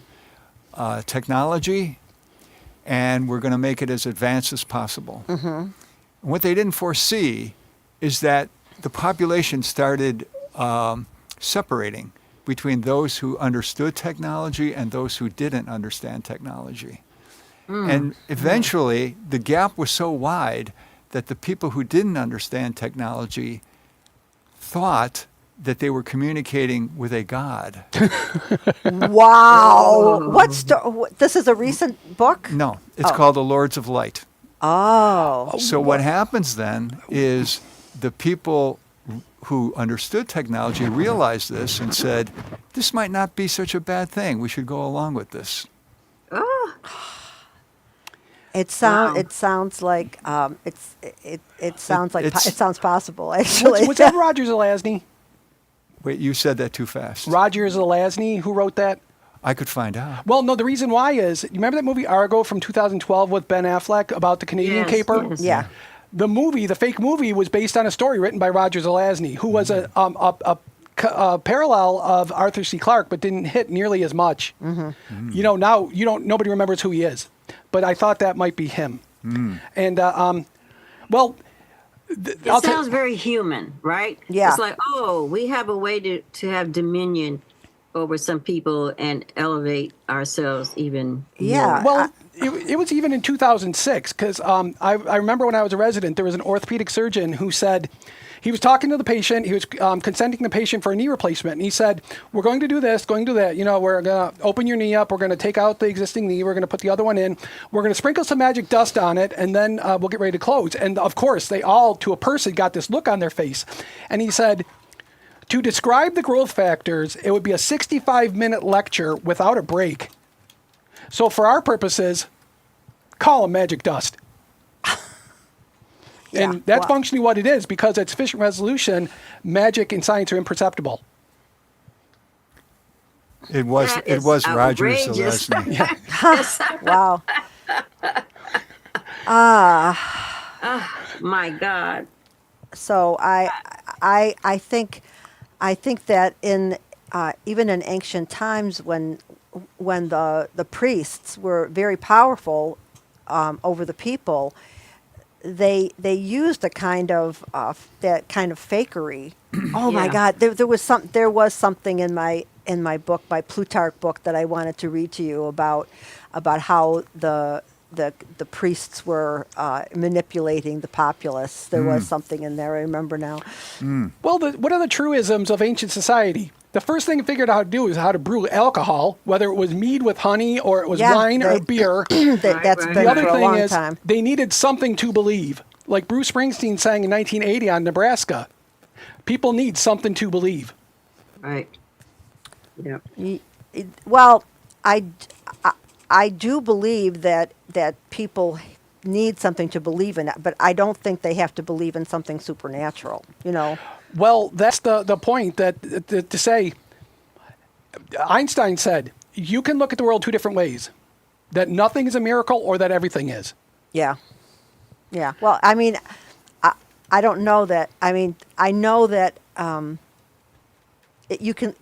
technology, and we're going to make it as advanced as possible. And what they didn't foresee is that the population started separating between those who understood technology and those who didn't understand technology. And eventually, the gap was so wide that the people who didn't understand technology thought that they were communicating with a god. Wow. This is a recent book? No, it's called The Lords of Light. Oh. So what happens then is the people who understood technology realized this and said, this might not be such a bad thing. We should go along with this. It Wow. sounds like it sounds like It's- it sounds possible actually. Was that Roger Zelazny? Wait, you said that too fast. Roger Zelazny, who wrote that? I could find out. Well, no, the reason why is, you remember that movie Argo from 2012 with Ben Affleck about the Canadian Yes, caper? yes. Yeah. The fake movie, was based on a story written by Roger Zelazny, who was a parallel of Arthur C. Clarke, but didn't hit nearly as much. You know, now nobody remembers who he is, but I thought that might be him. And well, It I'll sounds very human, right? Yeah. It's like, oh, we have a way to have dominion over some people and elevate ourselves even Yeah. more. Well, it was even in 2006, because I remember when I was a resident, there was an orthopedic surgeon who said, he was talking to the patient, he was consenting the patient for a knee replacement, and he said, we're going to do this, going to do that, we're going to open your knee up, we're going to take out the existing knee, we're going to put the other one in, we're going to sprinkle some magic dust on it, and then we'll get ready to close. And of course, they all, to a person, got this look on their face. And he said, to describe the growth factors, it would be a 65-minute lecture without a break. So for our purposes, call them magic dust. Yeah, And that's wow. functionally what it is, because at sufficient resolution, magic and science are imperceptible. It was That it is was Roger outrageous. Zelazny. Wow. My God. So I think that in even in ancient times when the priests were very powerful over the people, they used a kind of that kind of fakery. Oh my Yeah. God, there was something in my in my book, my Plutarch book that I wanted to read to you about how the priests were manipulating the populace. There was something in there. I remember now. Well, what are the truisms of ancient society? The first thing they figured out how to do is how to brew alcohol, whether it was mead with honey or it was wine or beer. That's right. been The other for a thing long is time. they needed something to believe. Like Bruce Springsteen sang in 1980 on Nebraska. People need something to believe. Right. Yeah. Well, I do believe that people need something to believe in, but I don't think they have to believe in something supernatural. You know. Well, that's the point that to say. Einstein said you can look at the world two different ways: that nothing is a miracle or that everything is. Yeah. Yeah. Well, I mean, I don't know that. I mean, I know that you can.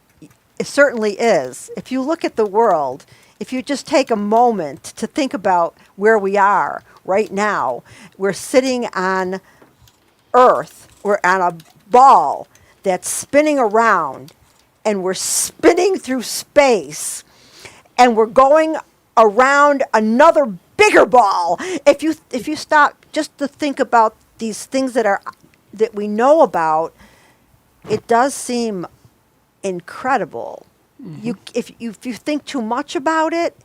It certainly is. If you look at the world, if you just take a moment to think about where we are right now, we're sitting on Earth. We're on a ball that's spinning around, and we're spinning through space, and we're going around another bigger ball. If you stop just to think about these things that we know about, it does seem incredible. If you think too much about it,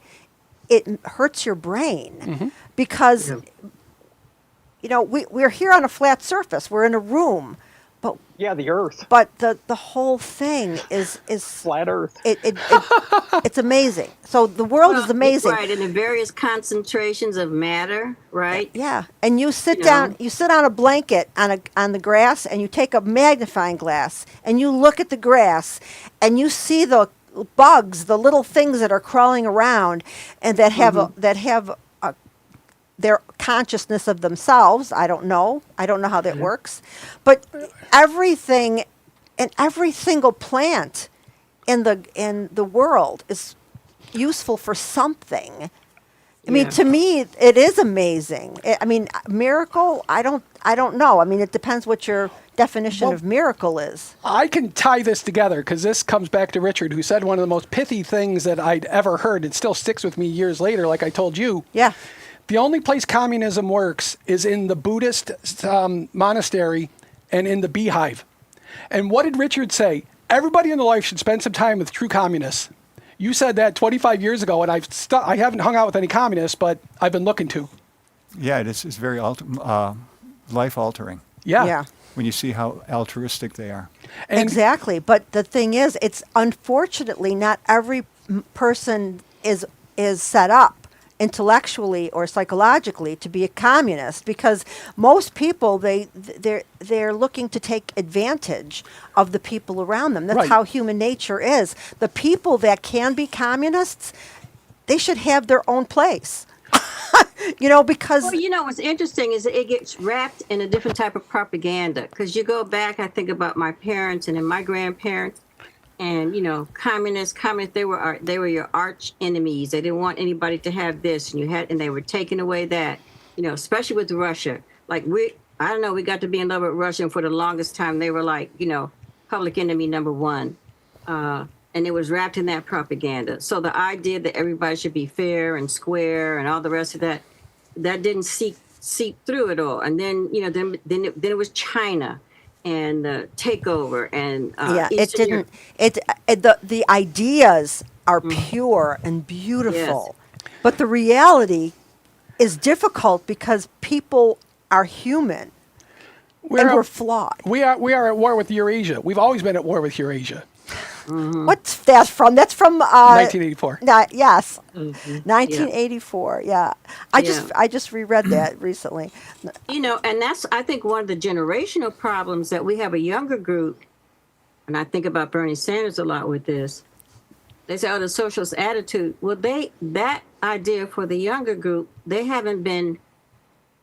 it hurts your brain because you know we're here on a flat surface. We're in a room, but Yeah, the Earth, the whole thing is flat Earth. it's amazing. So the world is amazing. Right, and the various concentrations of matter, right? Yeah, and you sit You down. know? You sit on a blanket on the grass, and you take a magnifying glass, and you look at the grass, and you see the bugs, the little things that are crawling around, and that have their consciousness of themselves. I don't know how that works, but everything and every single plant in the world is useful for something. I mean, Yeah. to me, it is amazing. I mean, miracle. I don't know. I mean, it depends what your definition of miracle is. I can tie this together because this comes back to Richard, who said one of the most pithy things that I'd ever heard. It still sticks with me years later, like I told you. Yeah. The only place communism works is in the Buddhist monastery and in the beehive. And what did Richard say? Everybody in their life should spend some time with true communists. You said that 25 years ago, and I haven't hung out with any communists, but I've been looking to. Yeah, it's very life altering Yeah. Yeah. when you see how altruistic they are. And Exactly. But the thing is, it's unfortunately not every person is set up intellectually or psychologically to be a communist, because most people they're looking to take advantage of the people around them. That's Right. how human nature is. The people that can be communists, they should have their own place. You know, because Well, you know what's interesting is that it gets wrapped in a different type of propaganda. Because you go back, I think about my parents and then my grandparents, and you know, communists, they were your arch enemies. They didn't want anybody to have this, and they were taking away that. You know, especially with Russia. Like I don't know, we got to be in love with Russia, and for the longest time they were like, you know, public enemy number one. And it was wrapped in that propaganda. So the idea that everybody should be fair and square and all the rest of that didn't seep through it all. And then, you know, then it was China and takeover and yeah, it Eastern Europe. didn't. The ideas are pure and beautiful, but the reality is difficult because people are human and we're flawed. we are at war with Eurasia. We've always been at war with Eurasia. What's that from? That's from 1984. Yes, 1984. Yeah, I just reread that recently. You know, and that's, I think, one of the generational problems that we have a younger group, and I think about Bernie Sanders a lot with this. They say, oh, the socialist attitude. Well, that idea for the younger group, they haven't been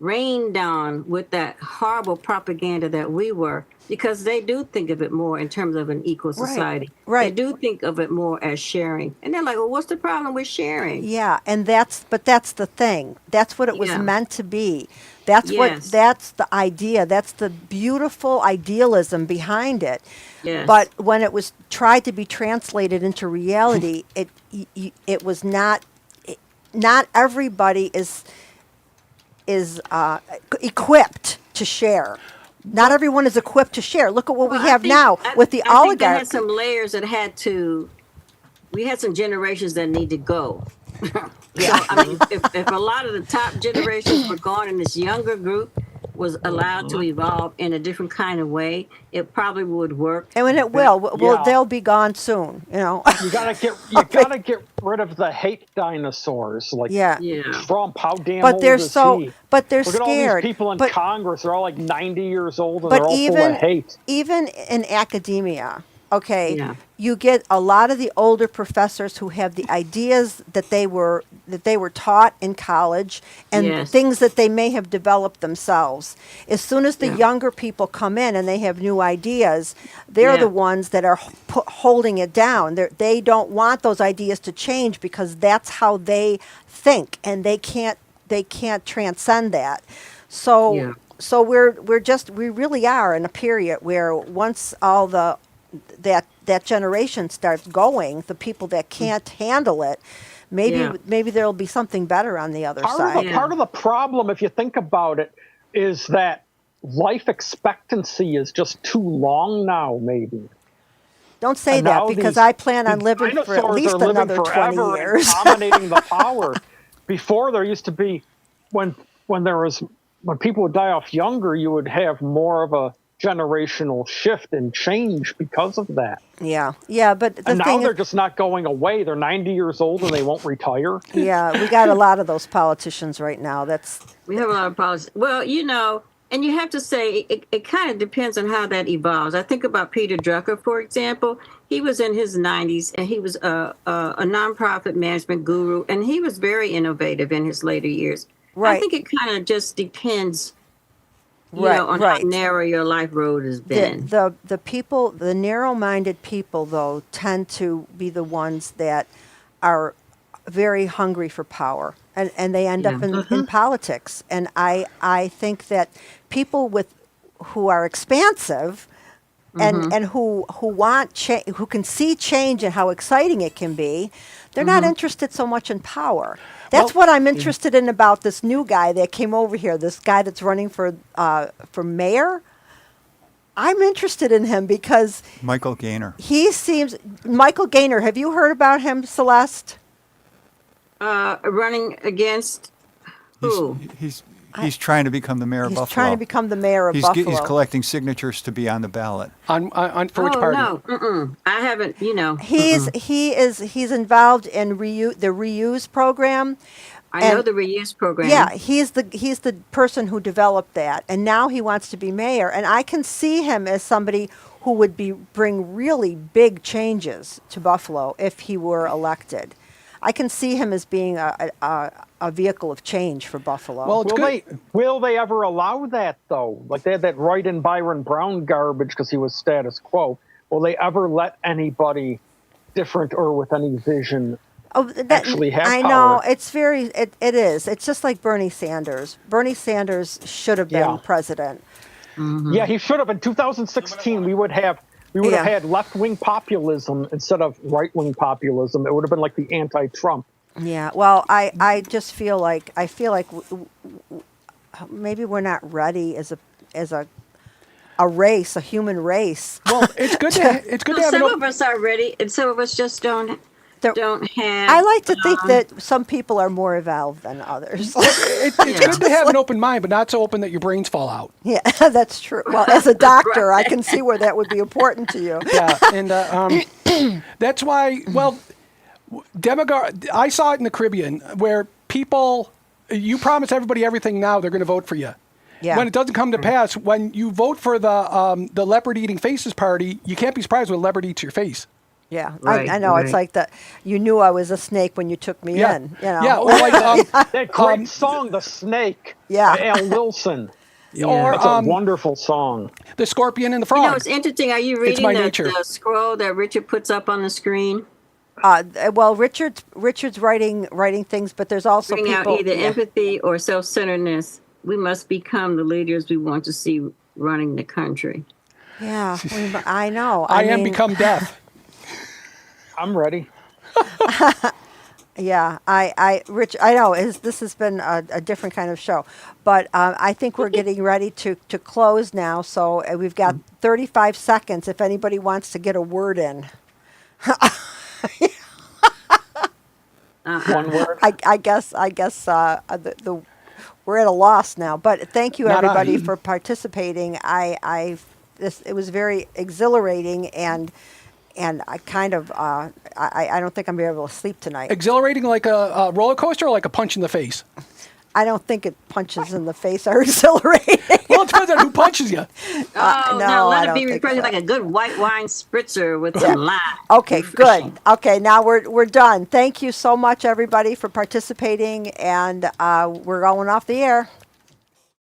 rained on with that horrible propaganda that we were, because they do think of it more in terms of an equal society. right. They do think of it more as sharing. And they're like, well, what's the problem with sharing? Yeah, and that's the thing. That's what it was Yeah. meant to be. That's Yes. that's the idea. That's the beautiful idealism behind it. Yes. But when it was tried to be translated into reality, it was not. Not everybody is equipped to share. Not everyone is equipped to share. Look at what Well, we have now with the I think they oligarchy. had some layers that we had some generations that need to go. Yeah. So, I mean, if a lot of the top generations were gone and this younger group was allowed to evolve in a different kind of way, it probably would work. And when it will, Yeah. they'll be gone soon. You know. You gotta get rid of the hate dinosaurs like Yeah. Yeah. Trump. How damn But old they're is so. he? But they're Look at all scared. these people in but Congress. They're all like 90 years old and they're but all full of hate. even in academia, okay, Yeah. you get a lot of the older professors who have the ideas that they were taught in college and Yes. things that they may have developed themselves. As soon as the Yeah. younger people come in and they have new ideas, they're Yeah. the ones that are holding it down. They don't want those ideas to change because that's how they think, and they can't transcend that. So Yeah. so we really are in a period where once all that generation starts going, the people that can't handle it, Yeah. maybe there'll be something better on the other Part side. of, the, part of the problem, if you think about it, is that life expectancy is just too long now, maybe. Don't say And that now because these- I plan on these living for at dinosaurs least are living another 20 forever years. and dominating the power. Before there used to be when people would die off younger, you would have more of a generational shift and change because of that. Yeah, but the And now thing they're is, just not going away. They're 90 years old and they won't retire. yeah, we got a lot of those politicians right now. We have a lot of policies. Well, and you have to say it kind of depends on how that evolves. I think about Peter Drucker, for example. He was in his 90s and he was a nonprofit management guru, and he was very innovative in his later years. Right. I think it kind of just depends, Right, on right. how narrow your life road has been. The people, the narrow-minded people, though, tend to be the ones that are very hungry for power, and they end up in politics. And I think that people who are expansive and who want who can see change and how exciting it can be, they're not interested so much in power. That's what I'm interested in about this new guy that came over here. This guy that's running for mayor. I'm interested in him because Michael Gaynor. Michael Gaynor. Have you heard about him, Celeste? Running against who? He's trying to become the mayor of He's Buffalo. trying to become the mayor of Buffalo. He's collecting signatures to be on the ballot. On for which Oh party? no, I haven't. He's involved in the reuse program. I know the reuse program. Yeah, he's the person who developed that, and now he wants to be mayor. And I can see him as somebody who would bring really big changes to Buffalo if he were elected. I can see him as being a vehicle of change for Buffalo. Well, it's good. Will they ever allow that, though? Like they had that Wright and Byron Brown garbage because he was status quo. Will they ever let anybody different or with any vision actually have I power? know it is. It's just like Bernie Sanders. Bernie Sanders should have been Yeah. president. Yeah, he should have. In 2016, we would have had left-wing populism instead of right-wing populism. It would have been like the anti-Trump. Yeah. Well, I just feel like maybe we're not ready as a race, a human race. Well, it's good to have Some an of us are ready, and some of us just don't have. I like to think that some people are more evolved than others. it's good to have an open mind, but not so open that your brains fall out. Yeah, that's true. Well, as a doctor, I can see where that would be important to you. Yeah, and that's why. Well, I saw it in the Caribbean where people, you promise everybody everything now, they're going to vote for you. Yeah. When it doesn't come to pass, when you vote for the leopard eating faces party, you can't be surprised when a leopard eats your face. Yeah, Right, I know. It's right. like that. You knew I was a snake when you took me Yeah. in. You know. Yeah. Or like, That great song, "The Snake" Yeah. by Al Wilson. or That's a wonderful song. the scorpion and the You know, frog. it's interesting. Are you It's my reading nature. the scroll that Richard puts up on the screen? Well, Richard's writing things, but there's also Bring out people. either yeah. empathy or self-centeredness. We must become the leaders we want to see running the country. Yeah, I know. I am mean, become death. I'm ready. Yeah, Rich, I know this has been a different kind of show, but I think we're getting ready to close now. So we've got 35 seconds if anybody wants to get a word in. One word. I guess the we're at a loss now. But thank you Not everybody I. for participating. It was very exhilarating and I kind of I don't think I'm gonna be able to sleep tonight. Exhilarating like a roller coaster or like a punch in the face? I don't think it punches in the face are exhilarating. Well, it depends on who punches you. Oh, no, now I let it don't be think refreshing so. like a good white wine spritzer with some lime. Okay, Refreshing. good. Okay, now we're done. Thank you so much, everybody, for participating, and we're going off the air.